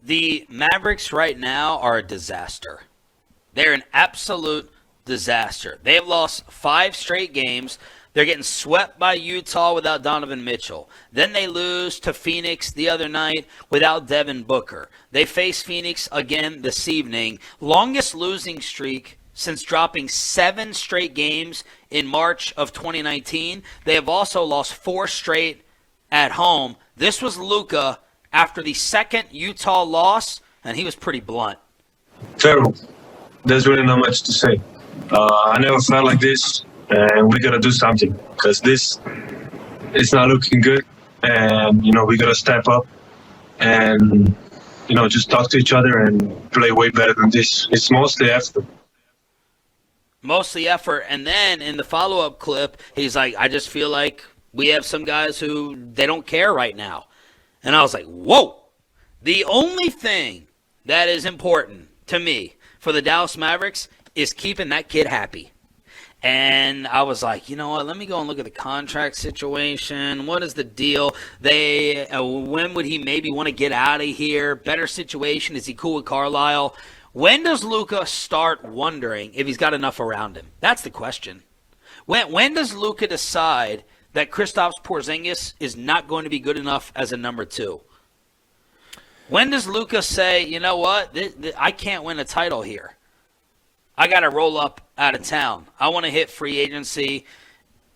The Mavericks right now are a disaster. They're an absolute disaster. They have lost 5 straight games. They're getting swept by Utah without Donovan Mitchell. Then they lose to Phoenix the other night without Devin Booker. They face Phoenix again this evening. Longest losing streak since dropping 7 straight games in March of 2019. They have also lost 4 straight at home. This was Luka after the second Utah loss, and he was pretty blunt. Terrible. There's really not much to say. I never felt like this, and we got to do something because this is not looking good. And, we got to step up and, just talk to each other and play way better than this. It's mostly effort. Mostly effort. And then in the follow-up clip, he's like, I just feel like we have some guys who they don't care right now. And I was like, whoa. The only thing that is important to me for the Dallas Mavericks is keeping that kid happy. And I was like, you know what, let me go and look at the contract situation. What is the deal? When would he maybe want to get out of here? Better situation. Is he cool with Carlisle? When does Luka start wondering if he's got enough around him? That's the question. When does Luka decide that Kristaps Porzingis is not going to be good enough as a number 2? When does Luka say, you know what, I can't win a title here. I got to roll up out of town. I want to hit free agency.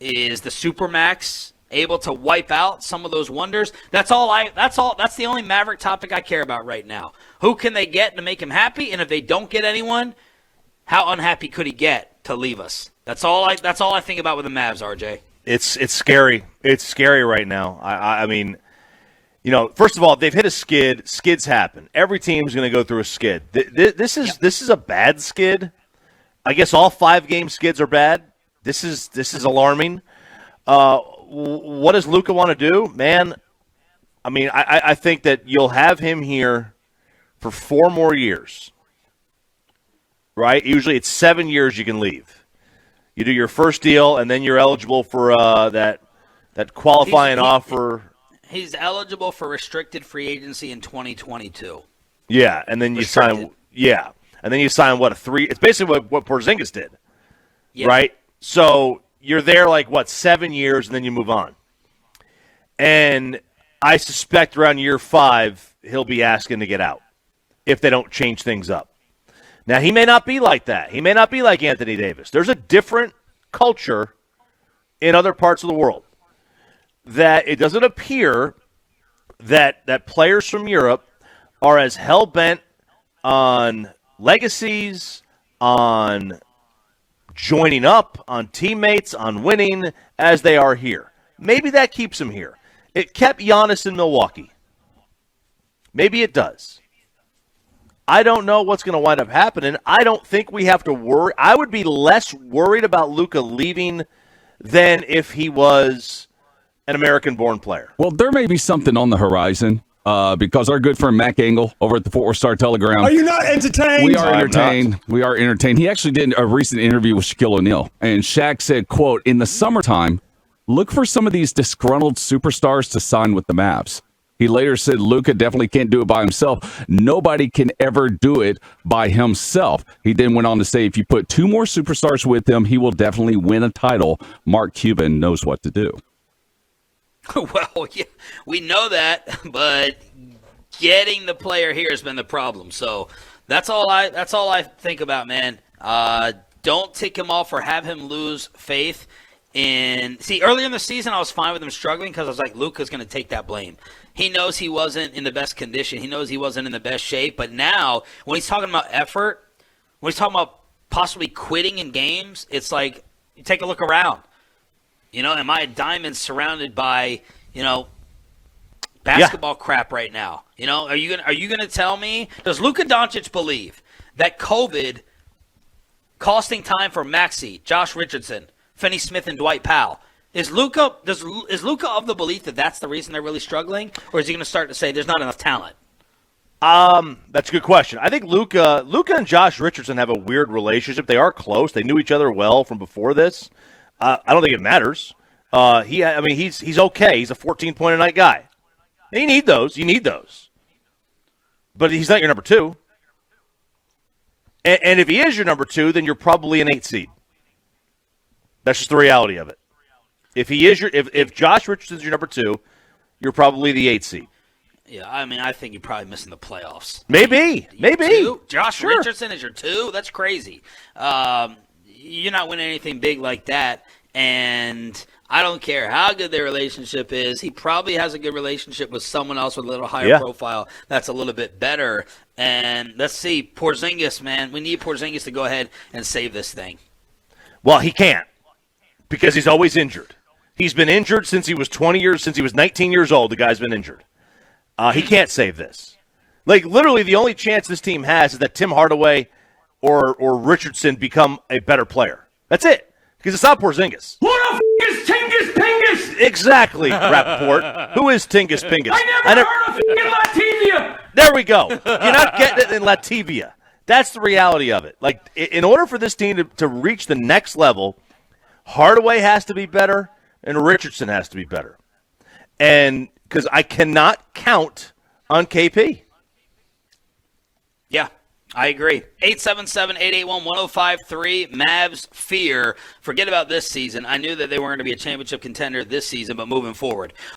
Is the Supermax able to wipe out some of those wonders? That's the only Maverick topic I care about right now. Who can they get to make him happy? And if they don't get anyone, how unhappy could he get to leave us? That's all I think about with the Mavs, RJ. It's scary. It's scary right now. I mean, first of all, they've hit a skid. Skids happen. Every team's going to go through a skid. This is a bad skid. I guess all 5-game skids are bad. This is alarming. What does Luka want to do? Man, I mean, I think that you'll have him here for 4 more years, right? Usually it's 7 years you can leave. You do your first deal, and then you're eligible for that qualifying offer. He's eligible for restricted free agency in 2022. Yeah, and then you sign – yeah. And then you sign, a 3 – it's basically what Porzingis did, right? So you're there 7 years, and then you move on. And I suspect around year 5, he'll be asking to get out if they don't change things up. Now, he may not be like that. He may not be like Anthony Davis. There's a different culture in other parts of the world that it doesn't appear that players from Europe are as hell-bent on legacies, on joining up, on teammates, on winning as they are here. Maybe that keeps him here. It kept Giannis in Milwaukee. Maybe it does. I don't know what's going to wind up happening. I don't think we have to worry. I would be less worried about Luka leaving than if he was an American-born player. Well, there may be something on the horizon. Because our good friend Mac Engel over at the Fort Worth Star-Telegram. Are you not entertained? We are entertained. We are entertained. He actually did a recent interview with Shaquille O'Neal. And Shaq said, quote, in the summertime, look for some of these disgruntled superstars to sign with the Mavs. He later said Luka definitely can't do it by himself. Nobody can ever do it by himself. He then went on to say if you put 2 more superstars with him, he will definitely win a title. Mark Cuban knows what to do. Well, yeah, we know that, but getting the player here has been the problem. So that's all I think about, man. Don't tick him off or have him lose faith earlier in the season I was fine with him struggling because I was like, Luka's going to take that blame. He knows he wasn't in the best condition. He knows he wasn't in the best shape. But now, when he's talking about effort, when he's talking about possibly quitting in games, it's like, you take a look around. Am I a diamond surrounded by, basketball crap right now? Are you gonna tell me? Does Luka Dončić believe that COVID costing time for Maxey, Josh Richardson, Finney Smith, and Dwight Powell? Is Luka of the belief that that's the reason they're really struggling, or is he going to start to say there's not enough talent? That's a good question. I think Luka and Josh Richardson have a weird relationship. They are close. They knew each other well from before this. I don't think it matters. He's okay. He's a 14-point-a-night guy. You need those. But he's not your number 2. And if he is your number 2, then you're probably an 8 seed. That's just the reality of it. If Josh Richardson's your number 2, you're probably the 8 seed. Yeah, I mean, I think you're probably missing the playoffs. Maybe. 2? Josh Richardson is your 2? That's crazy. You're not winning anything big like that, and I don't care how good their relationship is. He probably has a good relationship with someone else with a little higher profile that's a little bit better. And let's see, Porzingis, man. We need Porzingis to go ahead and save this thing. Well, he can't because he's always injured. He's been injured since he was 19 years old. The guy's been injured. He can't save this. Like, literally, the only chance this team has is that Tim Hardaway or Richardson become a better player. That's it. Because it's not Porzingis. Who the f*** is Tingus Pingus? Exactly, Rappaport. Who is Tingus Pingus? I never heard of f***ing Latvia. There we go. You're not getting it in Latvia. That's the reality of it. Like, in order for this team to reach the next level, Hardaway has to be better and Richardson has to be better. And because I cannot count on KP. Yeah, I agree. 877-881-1053, Mavs fear. Forget about this season. I knew that they weren't going to be a championship contender this season, but moving forward.